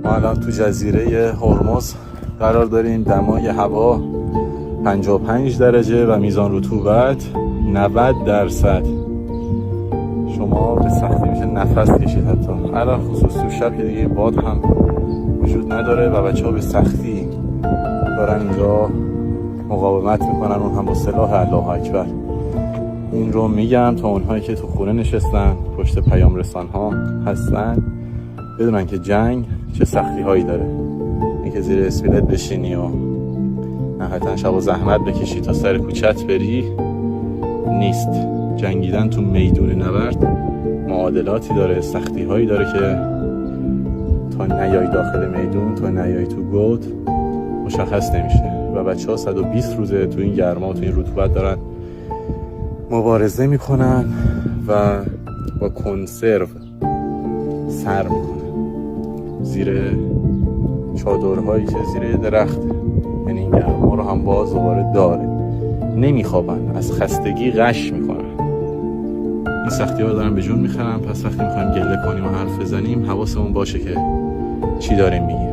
ما الان تو جزیره هرمز قرار داریم. دمای هوا 55 درجه و میزان رطوبت 90%. شما به سختی میشه نفس کشید. حتی الان خصوص تو شب که دیگه باد هم وجود نداره و بچه ها به سختی دارن اینجا مقاومت میکنن، اون هم با سلاح الله اکبر. این رو میگم تا اونهایی که تو خونه نشستن پشت پیام رسان ها هستن بدونن که جنگ چه سختی هایی داره. اینکه زیر اسپیلت بشینی و نهایتا شب و زحمت بکشی تا سر کوچت بری نیست. جنگیدن تو میدون نبرد معادلاتی داره، سختی هایی داره که تا نیای داخل میدون، تا نیای تو گود مشخص نمیشه. و بچه ها 120 روزه تو این گرما و تو این رطوبت دارن مبارزه میکنن و با کنسرو سر میکنن زیر چادرهایی که زیر درخت. یعنی این گرما رو هم باز دوباره داره. نمیخوابن، از خستگی غش میکنن. این سختی ها دارن به جون میخرن. پس وقتی میخوایم گله کنیم و حرف بزنیم حواسمون باشه که چی داریم میگیم.